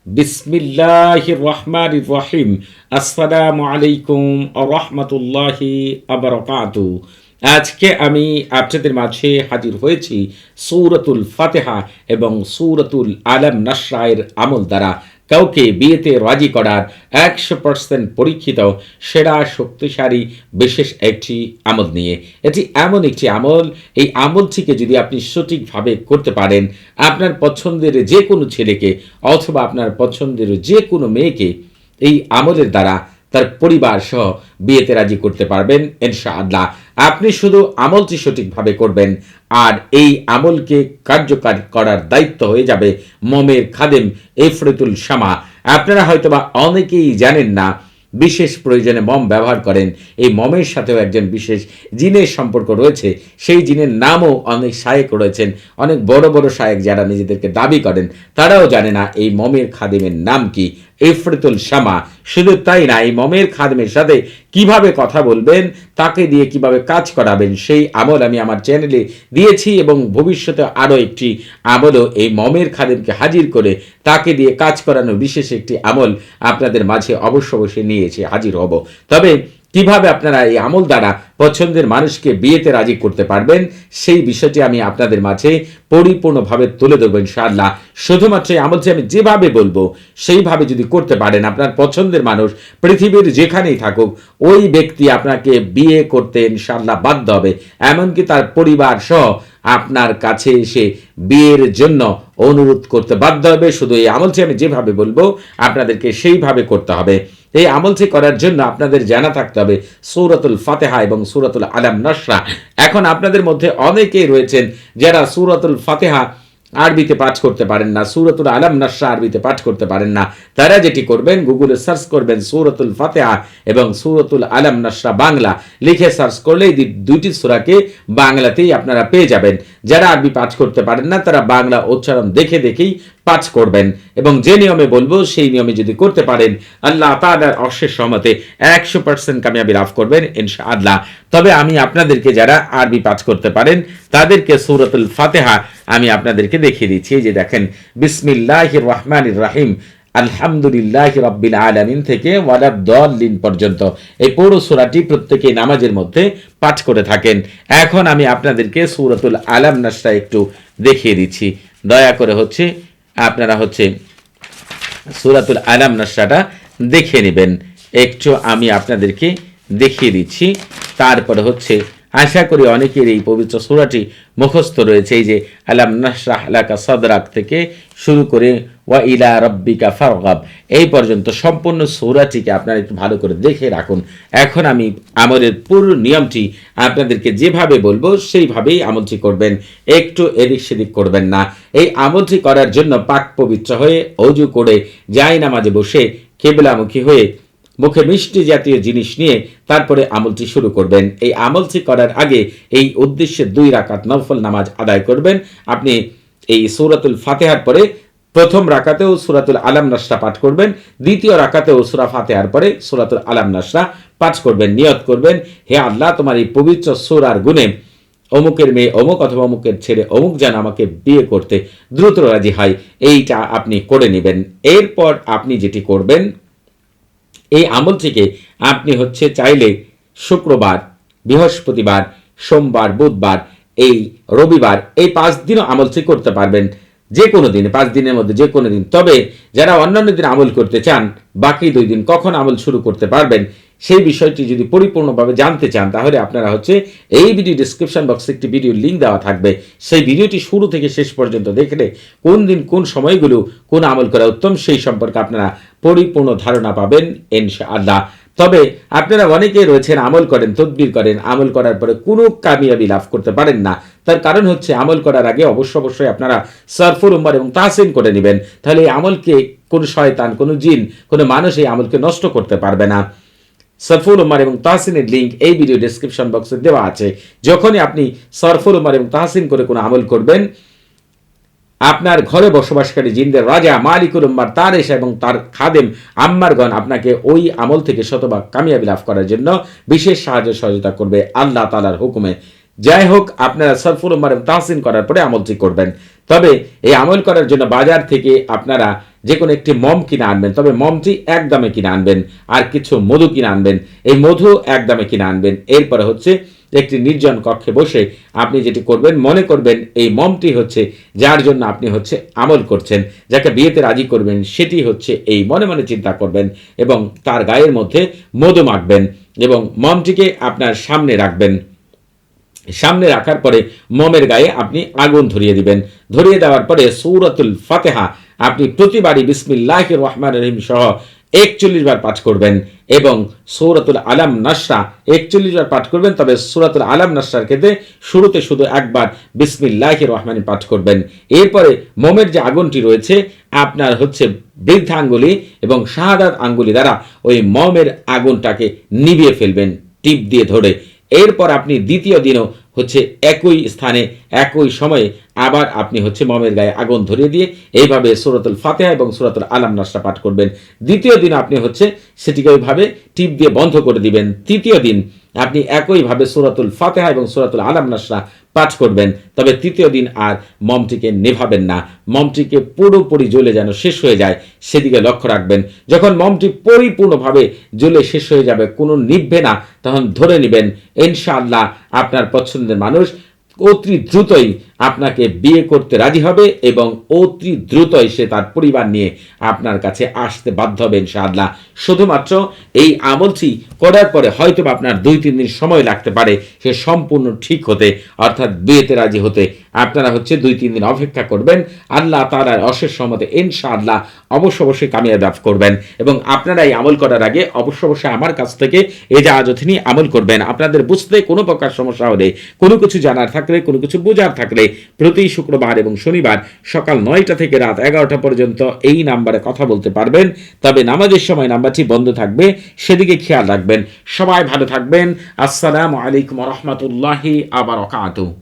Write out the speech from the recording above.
বিসমিল্লাহির রহমানির রহিম। আসসালামু আলাইকুম ওয়া রাহমাতুল্লাহি ওয়া বারাকাতুহু। আজকে আমি আপনাদের মাঝে হাজির হয়েছি সূরাতুল ফাতিহা এবং সূরাতুল আলাম নাশরায়ের আমল দ্বারা কাউকে বিয়েতে রাজি করার 100% পরীক্ষিত সেরা শক্তিশালী বিশেষ একটি আমল নিয়ে। এটি এমন একটি আমল, এই আমলটিকে যদি আপনি সঠিকভাবে করতে পারেন, আপনার পছন্দের যে কোনো ছেলেকে অথবা আপনার পছন্দের যে কোনো মেয়েকে এই আমলের দ্বারা তার পরিবার সহ বিয়েতে রাজি করতে পারবেন ইনশাআল্লাহ। আপনি শুধু আমলটি সঠিকভাবে করবেন, আর এই আমলকে কার্যকর করার দায়িত্ব হয়ে যাবে মমের খাদেম ইফরিতুল শামা। আপনারা হয়তোবা অনেকেই জানেন না, বিশেষ প্রয়োজনে মম ব্যবহার করেন। এই মমের সাথেও একজন বিশেষ জিনের সম্পর্ক রয়েছে। সেই জিনের নামও অনেক শায়েক রয়েছেন, অনেক বড় বড় শায়েক যারা নিজেদেরকে দাবি করেন, তারাও জানে না এই মমের খাদেমের নাম কি, ইফরিতুল শামা। শুধু তাই না, এই মমের খাদেমের সাথে কিভাবে কথা বলবেন, তাকে দিয়ে কিভাবে কাজ করাবেন, সেই আমল আমি আমার চ্যানেলে দিয়েছি। এবং ভবিষ্যতে আরও একটি আমলও এই মমের খাদেমকে হাজির করে তাকে দিয়ে কাজ করানো বিশেষ একটি আমল আপনাদের মাঝে অবশ্যই নিয়ে এসে হাজির হব। তবে কিভাবে আপনারা এই আমল দ্বারা পছন্দের মানুষকে বিয়েতে রাজি করতে পারবেন, সেই বিষয়টি আমি আপনাদের মাঝে পরিপূর্ণভাবে তুলে ধরবো ইনশাআল্লাহ। শুধুমাত্র এই আমলটি আমি যেভাবে বলবো সেইভাবে যদি করতে পারেন, আপনার পছন্দের মানুষ পৃথিবীর যেখানেই থাকুক, ওই ব্যক্তি আপনাকে বিয়ে করতে ইনশাআল্লাহ বাধ্য হবে। এমনকি তার পরিবার সহ আপনার কাছে এসে বিয়ের জন্য অনুরোধ করতে বাধ্য হবে। শুধু এই আমলটি আমি যেভাবে বলবো আপনাদেরকে সেইভাবে করতে হবে। এই আমলটি করার জন্য আপনাদের জানা থাকতে হবে সূরাতুল ফাতিহা এবং সূরাতুল আলাম নাশরা। এখন আপনাদের মধ্যে অনেকেই রয়েছেন যারা সূরাতুল ফাতিহা আরবিতে পাঠ করতে পারেন না, সূরাতুল আলাম নাশরা আরবিতে পাঠ করতে পারেন না। তারা যেটি করবেন, গুগলে সার্চ করবেন সূরাতুল ফাতিহা এবং সূরাতুল আলাম নাশরা বাংলা লিখে সার্চ করলেই দুইটি সূরাকে বাংলাতেই আপনারা পেয়ে যাবেন। যারা আরবি পাঠ করতে পারেন না, তারা বাংলা উচ্চারণ দেখে দেখেই পাঠ করবেন। এবং যে নিয়মে বলবো সেই নিয়মে যদি করতে পারেন, আল্লাহ তাআলার অশেষ রহমতে 100% কামিয়াবি লাভ করবেন ইনশাআল্লাহ। তবে আমি আপনাদেরকে, যারা আরবি পাঠ করতে পারেন, তাদেরকে সূরাতুল ফাতিহা আমি আপনাদেরকে দেখিয়ে দিচ্ছি। যে দেখেন, বিসমিল্লাহির রহমানির রহিম, আলহামদুলিল্লাহি রাব্বিল আলামিন থেকে ওয়ালাদ-দাল্লিন পর্যন্ত এই পুরো সূরাটি প্রত্যেকে নামাজের মধ্যে পাঠ করে থাকেন। এখন আমি আপনাদেরকে সূরাতুল আলাম নাশরা একটু দেখিয়ে দিচ্ছি। দয়া করে আপনারা সূরাতুল আলাম নাশরাটা দেখে নেবেন। একটু আমি আপনাদেরকে দেখিয়ে দিচ্ছি। তারপরে আশা করি অনেকের এই পবিত্র সূরাটি মুখস্থ রয়েছে। এই যে আলাম নাশরাহ লাকা সাদরাক থেকে শুরু করে ওয়া ইলা রাব্বিকা ফারগাব এই পর্যন্ত সম্পূর্ণ সূরাটিকে আপনারা একটু ভালো করে দেখে রাখুন। এখন আমি আমলের পুরো নিয়মটি আপনাদেরকে যেভাবে বলবো সেইভাবেই আমলটি করবেন, একটু এদিক সেদিক করবেন না। এই আমলটি করার জন্য পাক পবিত্র হয়ে ওযু করে জায়নামাজে বসে কিবলামুখী হয়ে মুখে মিষ্টি জাতীয় জিনিস নিয়ে তারপরে আমলটি শুরু করবেন। এই আমলটি করার আগে এই উদ্দেশ্যে 2 রাকাত নফল নামাজ আদায় করবেন। আপনি এই সূরাতুল ফাতিহার পরে প্রথম রাকাতেও সূরাতুল আলাম নাশরা পাঠ করবেন, দ্বিতীয় রাকাতেও সূরা ফাতিহার পরে সূরাতুল আলাম নাশরা পাঠ করবেন। নিয়ত করবেন, হে আল্লাহ, তোমার এই পবিত্র সূরার গুণে অমুকের মেয়ে অমুক অথবা অমুকের ছেলে অমুক যেন আমাকে বিয়ে করতে দ্রুত রাজি হয়। এইটা আপনি করে নেবেন। এরপর আপনি যেটি করবেন, এই আমলটিকে আপনি চাইলে শুক্রবার, বৃহস্পতিবার, সোমবার, বুধবার, এই রবিবার, এই 5 দিনও আমলটি করতে পারবেন। যে কোনো দিন, 5 দিনের মধ্যে যে কোনো দিন। তবে যারা অন্যান্য দিন আমল করতে চান, বাকি 2 দিন কখন আমল শুরু করতে পারবেন সেই বিষয়টি যদি পরিপূর্ণভাবে জানতে চান, তাহলে আপনারা এই ভিডিও ডিসক্রিপশন বক্সে একটি ভিডিও লিঙ্ক দেওয়া থাকবে। সেই ভিডিওটি শুরু থেকে শেষ পর্যন্ত দেখলে কোন দিন কোন সময়গুলো কোন আমল করা উত্তম সেই সম্পর্কে আপনারা পরিপূর্ণ ধারণা পাবেন ইনশাআল্লাহ। তবে আপনারা অনেকেই রয়েছেন, আমল করেন, তদবির করেন, আমল করার পরে কোনো কামিয়াবি লাভ করতে পারেন না। তার কারণ আমল করার আগে অবশ্যই আপনারা সরফুল উম্মার এবং তাহসিন করে নেবেন। তাহলে এই আমলকে কোনো শয়তান, কোনো জিন, কোনো মানুষ এই আমলকে নষ্ট করতে পারবে না। সরফুল উম্মার এবং তাহসিনের লিঙ্ক এই ভিডিও ডেসক্রিপশন বক্সে দেওয়া আছে। যখনই আপনি সরফুল উম্মার এবং তাহসিন করে কোনো আমল করবেন, আপনার ঘরে বসবাসকারী জিনদের রাজা মালিকুল উম্মার তারেশ এবং তার খাদেম আম্মারগণ আপনাকে ওই আমল থেকে শতভাগ কামিয়াবি লাভ করার জন্য বিশেষ সাহায্য সহযোগিতা করবে আল্লাহ তাআলার হুকুমে। যাই হোক, আপনারা সরফুল উম্মাহ তাহসিন করার পরে আমলটি করবেন। তবে এই আমল করার জন্য বাজার থেকে আপনারা যে কোনো একটি মম কিনে আনবেন, তবে মমটি এক দামে কিনে আনবেন, আর কিছু মধু কিনে আনবেন, এই মধু এক দামে কিনে আনবেন। এরপরে হচ্ছে একটি নির্জন কক্ষে বসে আপনি যেটি করবেন, মনে করবেন এই মমটি হচ্ছে যার জন্য আপনি হচ্ছে আমল করছেন, যাকে বিয়েতে রাজি করবেন, সেটি হচ্ছে এই মনে মনে চিন্তা করবেন এবং তার গায়ের মধ্যে মধু মাখবেন এবং মমটিকে আপনার সামনে রাখবেন। সামনে রাখার পরে মমের গায়ে আপনি আগুন ধরিয়ে দিবেন। ধরিয়ে দেওয়ার পরে সূরাতুল ফাতিহা আপনি প্রতিবারই বিসমিল্লাহির রহমানির রহিম সহ 41 বার পাঠ করবেন এবং সূরাতুল আলাম নাসরা 41 বার পাঠ করবেন। তবে সূরাতুল আলাম নাসরার ক্ষেত্রে শুরুতে শুধু একবার বিসমিল্লাহির রহমানি পাঠ করবেন। এরপরে মোমের যে আগুনটি রয়েছে আপনার হচ্ছে বৃদ্ধা আঙ্গুলি এবং শাহাদাত আঙ্গুলি দ্বারা ওই মোমের আগুনটাকে নিভিয়ে ফেলবেন টিপ দিয়ে ধরে। এরপর আপনি দ্বিতীয় দিনও হচ্ছে একই স্থানে একই সময়ে আবার আপনি হচ্ছে মমের গায়ে আগুন ধরিয়ে দিয়ে এইভাবে সূরাতুল ফাতিহা এবং সূরাতুল আলাম নাসরা পাঠ করবেন। দ্বিতীয় দিন আপনি হচ্ছে সেটিকে ওইভাবে টিপ দিয়ে বন্ধ করে দিবেন। তৃতীয় দিন আপনি একইভাবে সূরাতুল ফাতিহা এবং সূরাতুল আলাম নাসরা পাঠ করবেন। তবে তৃতীয় দিন আর মমটিকে নেভাবেন না, মমটিকে পুরোপুরি জ্বলে যেন শেষ হয়ে যায় সেদিকে লক্ষ্য রাখবেন। যখন মমটি পরিপূর্ণভাবে জ্বলে শেষ হয়ে যাবে, কোনো নিভবে না, তখন ধরে নেবেন ইনশাআল্লাহ আপনার পছন্দের মানুষ অতি দ্রুতই আপনাকে বিয়ে করতে রাজি হবে এবং অতি দ্রুতই সে তার পরিবার নিয়ে আপনার কাছে আসতে বাধ্য হবে ইনশাআল্লাহ। শুধুমাত্র এই আমলটি করার পরে হয়তো আপনার 2-3 দিন সময় লাগতে পারে সে সম্পূর্ণ ঠিক হতে, অর্থাৎ বিয়েতে রাজি হতে। আপনারা হচ্ছে 2-3 দিন অপেক্ষা করবেন, আল্লাহ তাআলার অশেষ রহমতে ইনশাআল্লাহ অবশ্যই কামিয়াব করবেন। এবং আপনারা এই আমল করার আগে অবশ্যই আমার কাছ থেকে ইজাজত নিয়ে আমল করবেন। আপনাদের বুঝতে কোনো প্রকার সমস্যা হলে, কোনো কিছু জানার থাকলে, কোনো কিছু বোঝার থাকলে প্রতি শুক্রবার এবং শনিবার সকাল 9টা থেকে রাত 11টা পর্যন্ত এই নাম্বারে কথা বলতে পারবেন। তবে নামাজের সময় নাম্বারটি বন্ধ থাকবে, সেদিকে খেয়াল রাখবেন। সবাই ভালো থাকবেন। আসসালামু আলাইকুম ওয়া রাহমাতুল্লাহি ওয়া বারাকাতুহু।